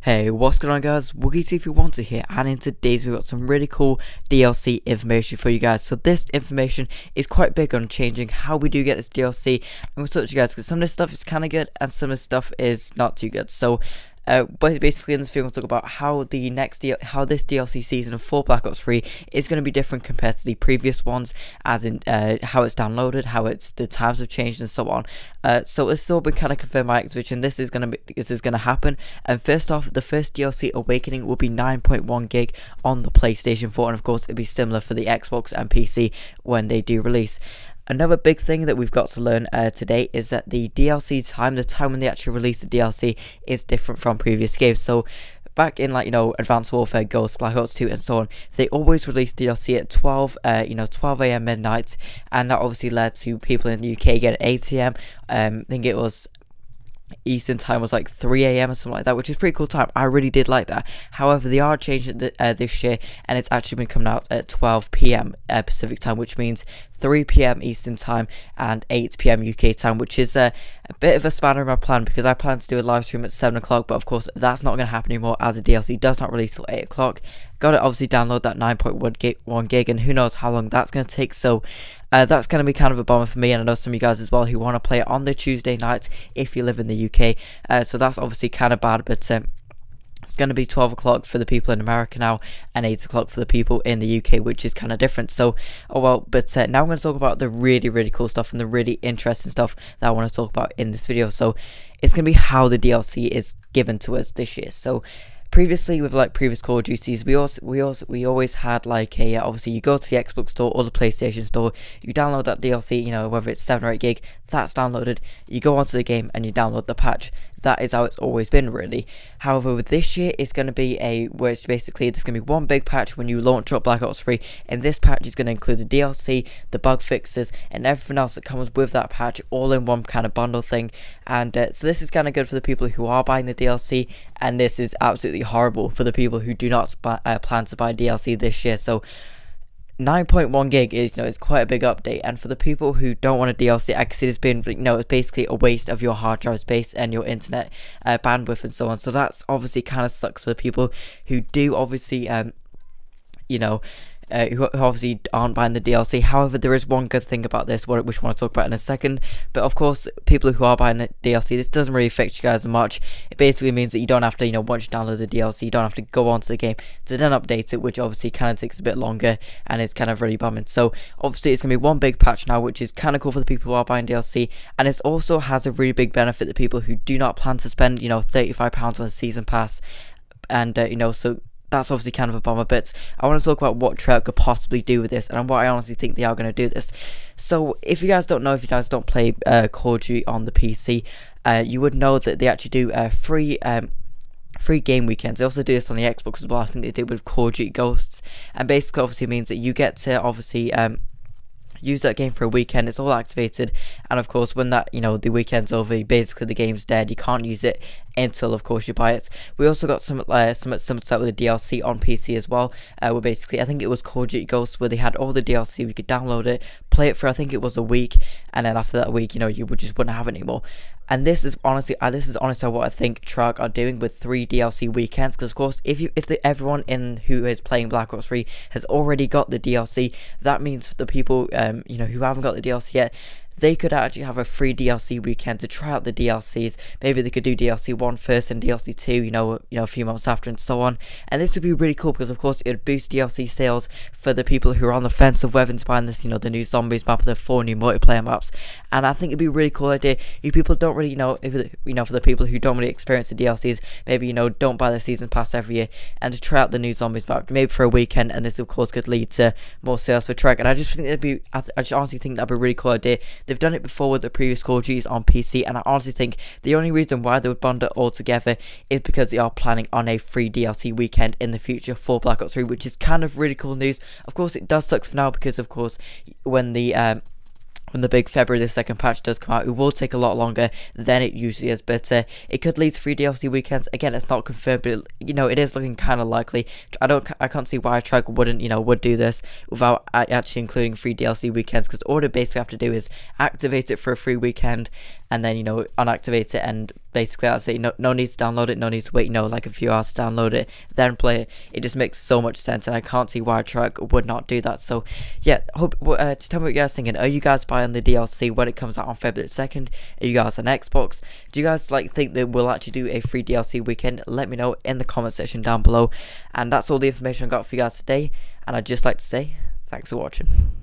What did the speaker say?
Hey, what's going on guys, Wookie241 here, and in today's we've got some really cool DLC information for you guys. So this information is quite big on changing how we do get this DLC. I'm going to talk to you guys because some of this stuff is kind of good and some of this stuff is not too good. So but basically in this video we'll talk about how this DLC season of 4 Black Ops 3 is going to be different compared to the previous ones, as in how it's downloaded, how the times have changed and so on. So this has all been kind of confirmed by Activision. This is going to happen. And first off, the first DLC Awakening will be 9.1 gig on the PlayStation 4, and of course it'll be similar for the Xbox and PC when they do release. Another big thing that we've got to learn today is that the DLC time, the time when they actually release the DLC, is different from previous games. So back in Advanced Warfare, Ghost, Black Ops 2 and so on, they always released DLC at 12 AM midnight, and that obviously led to people in the UK getting 8 AM. I think it was Eastern time was like 3 AM or something like that, which is pretty cool time. I really did like that. However, they are changing it this year, and it's actually been coming out at 12 PM Pacific time, which means 3 PM Eastern time and 8 PM UK time, which is a bit of a spanner in my plan, because I plan to do a live stream at 7 o'clock, but of course that's not going to happen anymore as the DLC does not release till 8 o'clock. Got to obviously download that 9.1 gig, and who knows how long that's going to take. So that's going to be kind of a bummer for me, and I know some of you guys as well who want to play it on the Tuesday night if you live in the UK. So that's obviously kind of bad, but it's going to be 12 o'clock for the people in America now, and 8 o'clock for the people in the UK, which is kind of different. So, oh well, but now I'm going to talk about the really cool stuff and the really interesting stuff that I want to talk about in this video. So, it's going to be how the DLC is given to us this year. So, previously, with like previous Call of Duties, we always had like a obviously you go to the Xbox store or the PlayStation store, you download that DLC, whether it's 7 or 8 gig, that's downloaded, you go onto the game and you download the patch. That is how it's always been, really. However, with this year, it's going to be where it's basically there's going to be one big patch when you launch up Black Ops 3, and this patch is going to include the DLC, the bug fixes, and everything else that comes with that patch, all in one kind of bundle thing. And so this is kind of good for the people who are buying the DLC, and this is absolutely horrible for the people who do not plan to buy DLC this year. So 9.1 gig is it's quite a big update, and for the people who don't want a DLC, I can see it's been it's basically a waste of your hard drive space and your internet bandwidth and so on. So that's obviously kind of sucks for the people who do obviously who obviously aren't buying the DLC. However, there is one good thing about this, which I want to talk about in a second. But of course, people who are buying the DLC, this doesn't really affect you guys much. It basically means that you don't have to, once you download the DLC, you don't have to go onto the game to then update it, which obviously kind of takes a bit longer, and it's kind of really bumming. So obviously, it's going to be one big patch now, which is kind of cool for the people who are buying DLC, and it also has a really big benefit to people who do not plan to spend, £35 on a season pass, and so that's obviously kind of a bummer. But I want to talk about what Treyarch could possibly do with this, and what I honestly think they are going to do this. So if you guys don't know, if you guys don't play Call of Duty on the PC, you would know that they actually do free game weekends. They also do this on the Xbox as well. I think they do with Call of Duty Ghosts, and basically obviously means that you get to obviously use that game for a weekend. It's all activated, and of course when that the weekend's over, basically the game's dead. You can't use it until of course you buy it. We also got some stuff with the DLC on PC as well, where basically I think it was Call of Duty Ghosts, where they had all the DLC. We could download it, play it for I think it was a week, and then after that week you just wouldn't have it anymore. And this is honestly what I think Treyarch are doing with 3 DLC weekends, because of course if everyone who is playing Black Ops 3 has already got the DLC, that means for the people who haven't got the DLC yet, they could actually have a free DLC weekend to try out the DLCs. Maybe they could do DLC 1 first and DLC 2, a few months after and so on. And this would be really cool, because of course it would boost DLC sales for the people who are on the fence of whether to buy this, the new Zombies map, the 4 new multiplayer maps. And I think it'd be a really cool idea. You people don't really for the people who don't really experience the DLCs, maybe don't buy the season pass every year, and to try out the new Zombies map, maybe for a weekend. And this of course could lead to more sales for Treyarch. And I just think I just honestly think that'd be a really cool idea. They've done it before with the previous Call of Duties on PC, and I honestly think the only reason why they would bundle it all together is because they are planning on a free DLC weekend in the future for Black Ops 3, which is kind of really cool news. Of course, it does suck for now, because of course when the big February the 2nd patch does come out, it will take a lot longer than it usually is, but it could lead to free DLC weekends. Again, it's not confirmed, but it is looking kind of likely. I can't see why Treyarch wouldn't would do this without actually including free DLC weekends, because all they basically have to do is activate it for a free weekend, and then, you know, unactivate it, and basically that's it. No need to download it, no need to wait, you know, like a few hours to download it, then play it. It just makes so much sense, and I can't see why Treyarch would not do that. So yeah, hope just tell me what you guys thinking. Are you guys buying the DLC when it comes out on February 2nd? Are you guys on Xbox? Do you guys like think that we'll actually do a free DLC weekend? Let me know in the comment section down below. And that's all the information I got for you guys today, and I'd just like to say thanks for watching.